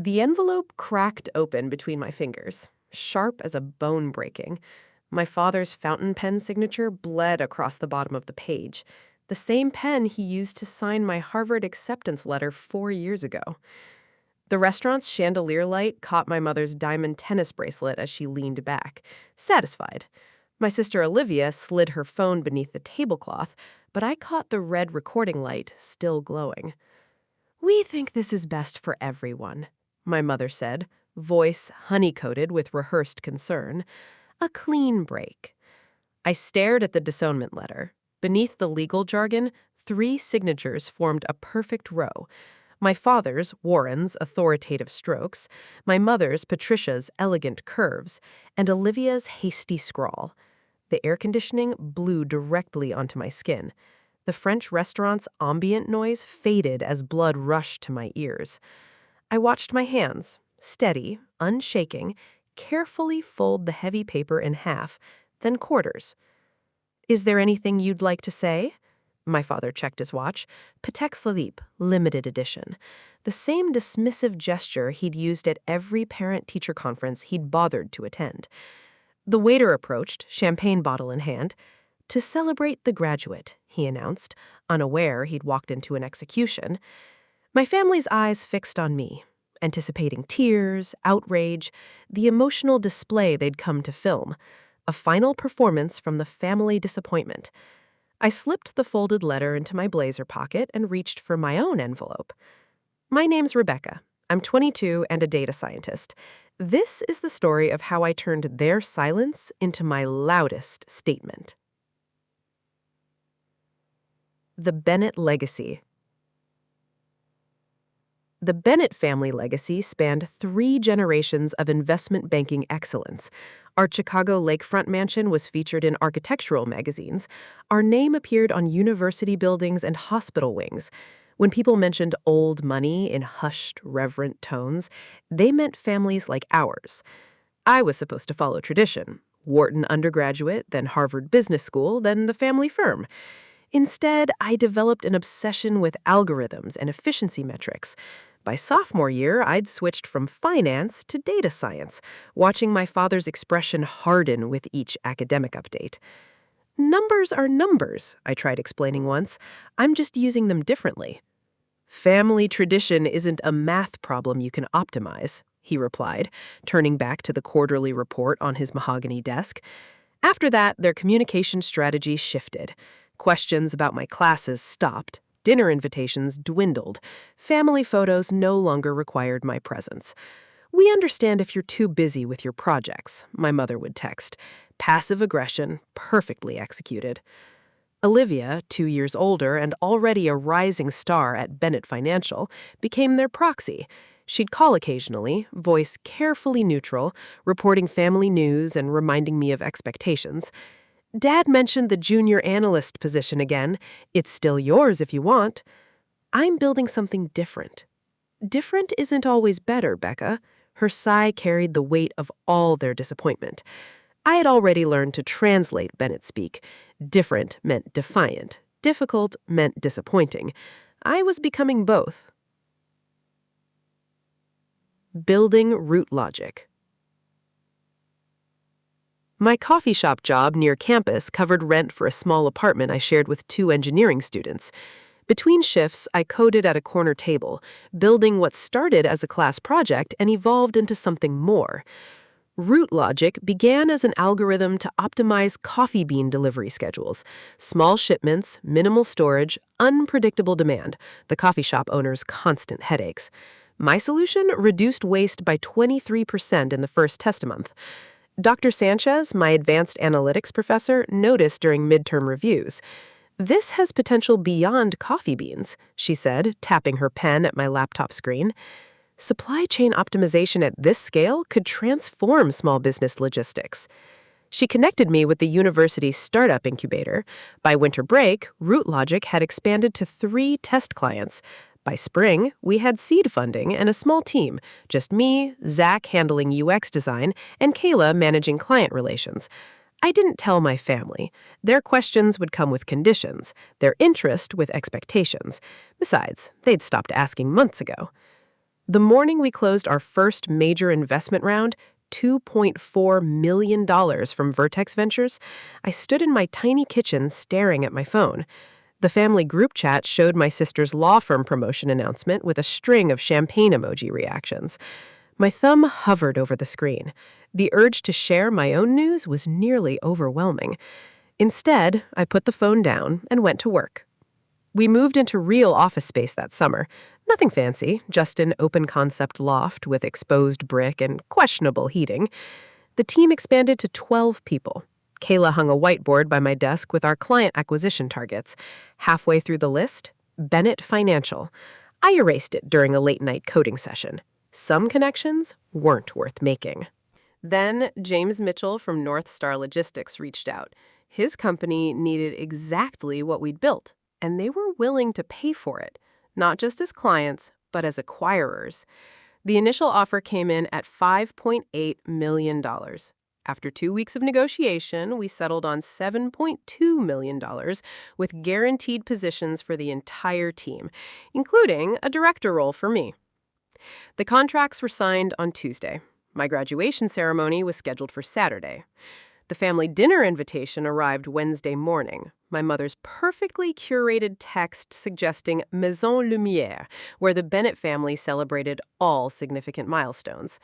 The envelope cracked open between my fingers, sharp as a bone breaking. My father's fountain pen signature bled across the bottom of the page, the same pen he used to sign my Harvard acceptance letter 4 years ago. The restaurant's chandelier light caught my mother's diamond tennis bracelet as she leaned back, satisfied. My sister Olivia slid her phone beneath the tablecloth, but I caught the red recording light still glowing. "We think this is best for everyone," my mother said, voice honey-coated with rehearsed concern. "A clean break." I stared at the disownment letter. Beneath the legal jargon, 3 signatures formed a perfect row. My father's, Warren's, authoritative strokes, my mother's, Patricia's, elegant curves, and Olivia's hasty scrawl. The air conditioning blew directly onto my skin. The French restaurant's ambient noise faded as blood rushed to my ears. I watched my hands, steady, unshaking, carefully fold the heavy paper in half, then quarters. "Is there anything you'd like to say?" My father checked his watch. Patek Philippe, limited edition. The same dismissive gesture he'd used at every parent-teacher conference he'd bothered to attend. The waiter approached, champagne bottle in hand. "To celebrate the graduate," he announced, unaware he'd walked into an execution. My family's eyes fixed on me, anticipating tears, outrage, the emotional display they'd come to film. A final performance from the family disappointment. I slipped the folded letter into my blazer pocket and reached for my own envelope. "My name's Rebecca. I'm 22 and a data scientist. This is the story of how I turned their silence into my loudest statement." The Bennett Legacy. The Bennett family legacy spanned 3 generations of investment banking excellence. Our Chicago lakefront mansion was featured in architectural magazines. Our name appeared on university buildings and hospital wings. When people mentioned old money in hushed, reverent tones, they meant families like ours. I was supposed to follow tradition. Wharton undergraduate, then Harvard Business School, then the family firm. Instead, I developed an obsession with algorithms and efficiency metrics. By sophomore year, I'd switched from finance to data science, watching my father's expression harden with each academic update. "Numbers are numbers," I tried explaining once. "I'm just using them differently." "Family tradition isn't a math problem you can optimize," he replied, turning back to the quarterly report on his mahogany desk. After that, their communication strategy shifted. Questions about my classes stopped. Dinner invitations dwindled. Family photos no longer required my presence. "We understand if you're too busy with your projects," my mother would text. Passive aggression, perfectly executed. Olivia, 2 years older and already a rising star at Bennett Financial, became their proxy. She'd call occasionally, voice carefully neutral, reporting family news and reminding me of expectations. "Dad mentioned the junior analyst position again. It's still yours if you want." "I'm building something different." "Different isn't always better, Becca." Her sigh carried the weight of all their disappointment. I had already learned to translate Bennett speak. Different meant defiant. Difficult meant disappointing. I was becoming both. Building root logic. My coffee shop job near campus covered rent for a small apartment I shared with 2 engineering students. Between shifts, I coded at a corner table, building what started as a class project and evolved into something more. Root logic began as an algorithm to optimize coffee bean delivery schedules. Small shipments, minimal storage, unpredictable demand, the coffee shop owner's constant headaches. My solution reduced waste by 23% in the first test month. Dr. Sanchez, my advanced analytics professor, noticed during midterm reviews. "This has potential beyond coffee beans," she said, tapping her pen at my laptop screen. Supply chain optimization at this scale could transform small business logistics. She connected me with the university's startup incubator. By winter break, Root Logic had expanded to 3 test clients. By spring, we had seed funding and a small team, just me, Zach handling UX design, and Kayla managing client relations. I didn't tell my family. Their questions would come with conditions, their interest with expectations. Besides, they'd stopped asking months ago. The morning we closed our first major investment round, $2.4 million from Vertex Ventures, I stood in my tiny kitchen staring at my phone. The family group chat showed my sister's law firm promotion announcement with a string of champagne emoji reactions. My thumb hovered over the screen. The urge to share my own news was nearly overwhelming. Instead, I put the phone down and went to work. We moved into real office space that summer. Nothing fancy, just an open-concept loft with exposed brick and questionable heating. The team expanded to 12 people. Kayla hung a whiteboard by my desk with our client acquisition targets. Halfway through the list, Bennett Financial. I erased it during a late-night coding session. Some connections weren't worth making. Then James Mitchell from North Star Logistics reached out. His company needed exactly what we'd built, and they were willing to pay for it, not just as clients, but as acquirers. The initial offer came in at $5.8 million. After 2 weeks of negotiation, we settled on $7.2 million with guaranteed positions for the entire team, including a director role for me. The contracts were signed on Tuesday. My graduation ceremony was scheduled for Saturday. The family dinner invitation arrived Wednesday morning. My mother's perfectly curated text suggesting Maison Lumière, where the Bennett family celebrated all significant milestones.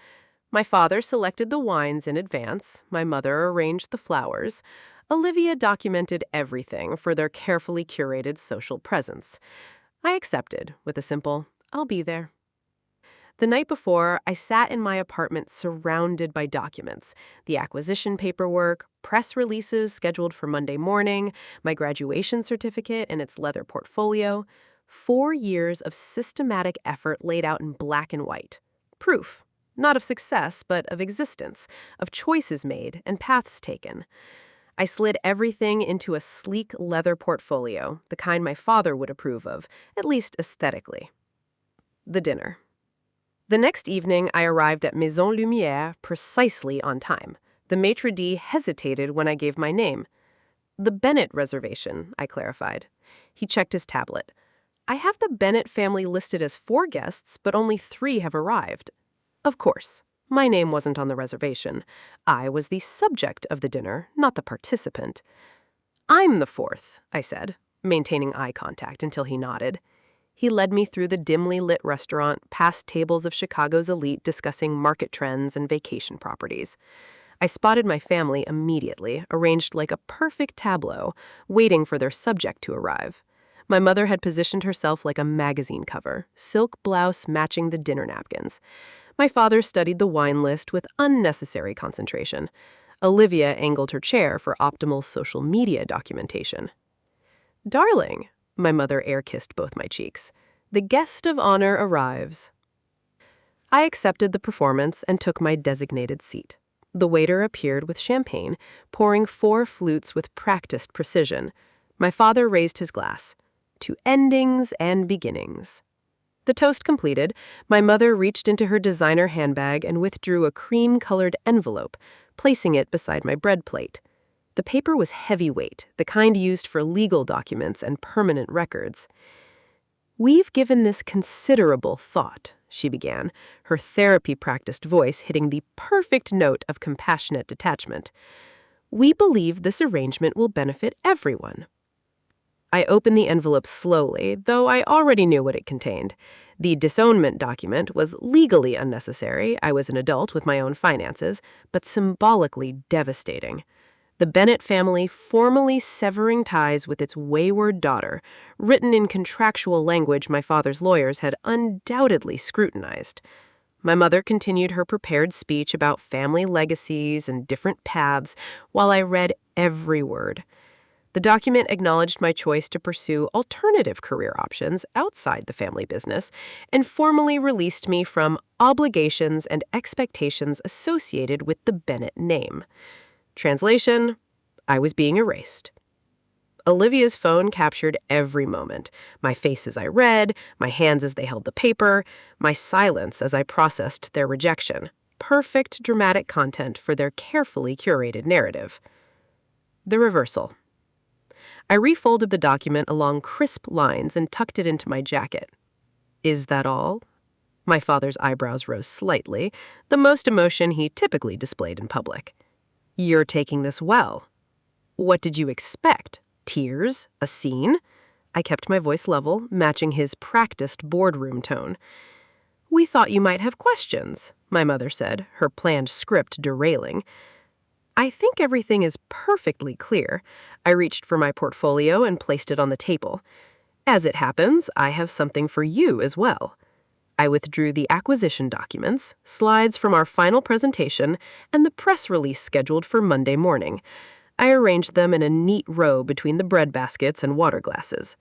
My father selected the wines in advance. My mother arranged the flowers. Olivia documented everything for their carefully curated social presents. I accepted with a simple, "I'll be there." The night before, I sat in my apartment surrounded by documents, the acquisition paperwork, press releases scheduled for Monday morning, my graduation certificate and its leather portfolio, 4 years of systematic effort laid out in black and white. Proof, not of success, but of existence, of choices made and paths taken. I slid everything into a sleek leather portfolio, the kind my father would approve of, at least aesthetically. The dinner. The next evening, I arrived at Maison Lumière precisely on time. The maitre d' hesitated when I gave my name. "The Bennett reservation," I clarified. He checked his tablet. "I have the Bennett family listed as 4 guests, but only 3 have arrived." Of course, my name wasn't on the reservation. I was the subject of the dinner, not the participant. "I'm the 4th," I said, maintaining eye contact until he nodded. He led me through the dimly lit restaurant, past tables of Chicago's elite discussing market trends and vacation properties. I spotted my family immediately, arranged like a perfect tableau, waiting for their subject to arrive. My mother had positioned herself like a magazine cover, silk blouse matching the dinner napkins. My father studied the wine list with unnecessary concentration. Olivia angled her chair for optimal social media documentation. "Darling," my mother air-kissed both my cheeks, "the guest of honor arrives." I accepted the performance and took my designated seat. The waiter appeared with champagne, pouring 4 flutes with practiced precision. My father raised his glass. "To endings and beginnings." The toast completed, my mother reached into her designer handbag and withdrew a cream-colored envelope, placing it beside my bread plate. The paper was heavyweight, the kind used for legal documents and permanent records. "We've given this considerable thought," she began, her therapy-practiced voice hitting the perfect note of compassionate detachment. "We believe this arrangement will benefit everyone." I opened the envelope slowly, though I already knew what it contained. The disownment document was legally unnecessary. I was an adult with my own finances, but symbolically devastating. The Bennett family formally severing ties with its wayward daughter, written in contractual language my father's lawyers had undoubtedly scrutinized. My mother continued her prepared speech about family legacies and different paths while I read every word. The document acknowledged my choice to pursue alternative career options outside the family business and formally released me from obligations and expectations associated with the Bennett name. Translation: I was being erased. Olivia's phone captured every moment, my face as I read, my hands as they held the paper, my silence as I processed their rejection. Perfect dramatic content for their carefully curated narrative. The reversal. I refolded the document along crisp lines and tucked it into my jacket. "Is that all?" My father's eyebrows rose slightly, the most emotion he typically displayed in public. You're taking this well. What did you expect? Tears? A scene? I kept my voice level, matching his practiced boardroom tone. We thought you might have questions, my mother said, her planned script derailing. I think everything is perfectly clear. I reached for my portfolio and placed it on the table. As it happens, I have something for you as well. I withdrew the acquisition documents, slides from our final presentation, and the press release scheduled for Monday morning. I arranged them in a neat row between the bread baskets and water glasses.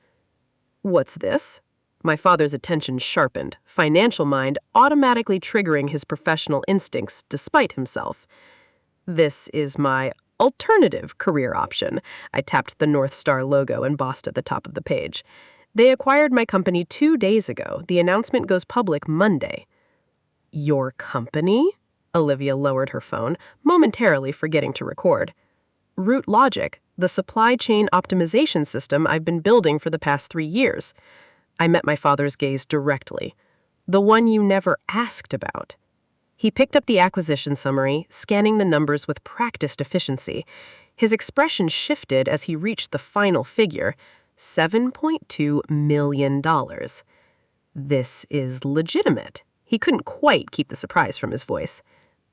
What's this? My father's attention sharpened, financial mind automatically triggering his professional instincts despite himself. This is my alternative career option. I tapped the North Star logo embossed at the top of the page. They acquired my company 2 days ago. The announcement goes public Monday. Your company? Olivia lowered her phone, momentarily forgetting to record. Root Logic, the supply chain optimization system I've been building for the past 3 years. I met my father's gaze directly. The one you never asked about. He picked up the acquisition summary, scanning the numbers with practiced efficiency. His expression shifted as he reached the final figure, $7.2 million. This is legitimate. He couldn't quite keep the surprise from his voice.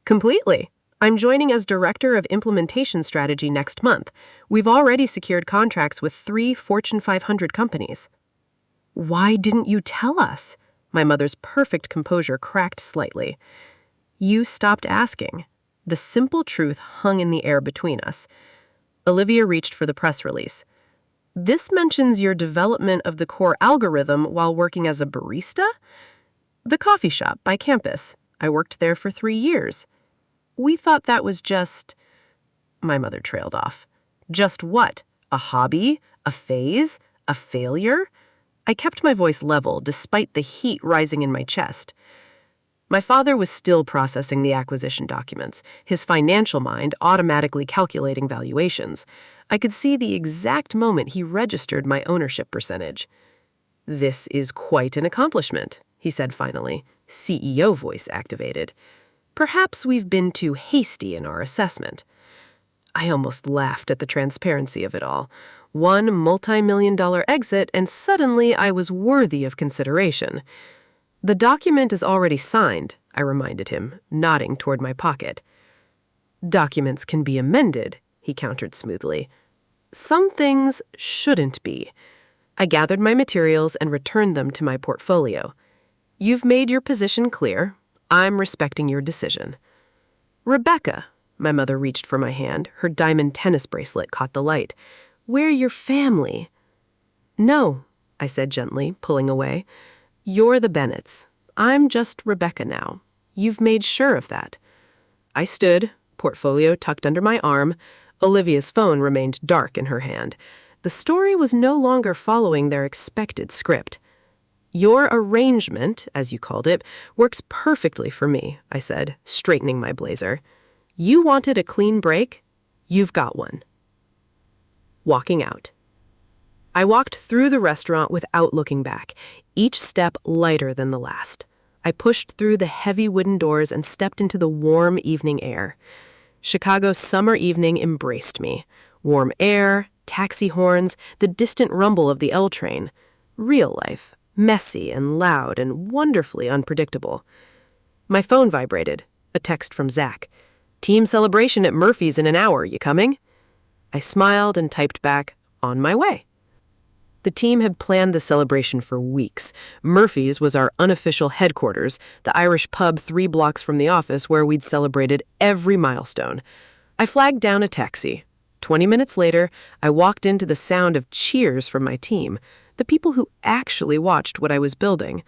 Completely. I'm joining as Director of Implementation Strategy next month. We've already secured contracts with 3 Fortune 500 companies. Why didn't you tell us? My mother's perfect composure cracked slightly. You stopped asking. The simple truth hung in the air between us. Olivia reached for the press release. This mentions your development of the core algorithm while working as a barista? The coffee shop by campus. I worked there for 3 years. We thought that was just... My mother trailed off. Just what? A hobby? A phase? A failure? I kept my voice level despite the heat rising in my chest. My father was still processing the acquisition documents, his financial mind automatically calculating valuations. I could see the exact moment he registered my ownership percentage. This is quite an accomplishment, he said finally, CEO voice activated. Perhaps we've been too hasty in our assessment. I almost laughed at the transparency of it all. One multi-million-dollar exit, and suddenly I was worthy of consideration. The document is already signed, I reminded him, nodding toward my pocket. Documents can be amended, he countered smoothly. Some things shouldn't be. I gathered my materials and returned them to my portfolio. You've made your position clear. I'm respecting your decision. Rebecca, my mother reached for my hand. Her diamond tennis bracelet caught the light. We're your family. No, I said gently, pulling away. You're the Bennetts. I'm just Rebecca now. You've made sure of that. I stood, portfolio tucked under my arm. Olivia's phone remained dark in her hand. The story was no longer following their expected script. Your arrangement, as you called it, works perfectly for me, I said, straightening my blazer. You wanted a clean break? You've got one. Walking out. I walked through the restaurant without looking back, each step lighter than the last. I pushed through the heavy wooden doors and stepped into the warm evening air. Chicago's summer evening embraced me. Warm air, taxi horns, the distant rumble of the L train. Real life, messy and loud and wonderfully unpredictable. My phone vibrated. A text from Zach. Team celebration at Murphy's in an hour. You coming? I smiled and typed back, on my way. The team had planned the celebration for weeks. Murphy's was our unofficial headquarters, the Irish pub 3 blocks from the office where we'd celebrated every milestone. I flagged down a taxi. 20 minutes later, I walked into the sound of cheers from my team, the people who actually watched what I was building.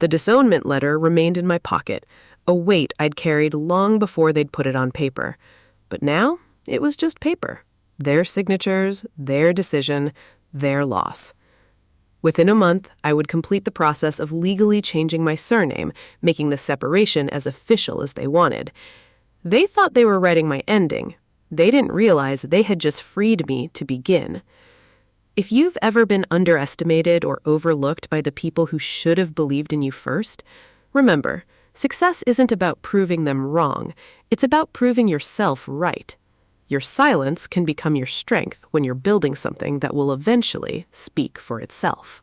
The Disownment letter remained in my pocket, a weight I'd carried long before they'd put it on paper. But now, it was just paper. Their signatures, their decision, their loss. Within a month, I would complete the process of legally changing my surname, making the separation as official as they wanted. They thought they were writing my ending. They didn't realize they had just freed me to begin. If you've ever been underestimated or overlooked by the people who should have believed in you first, Remember, success isn't about proving them wrong. It's about proving yourself right. Your silence can become your strength when you're building something that will eventually speak for itself.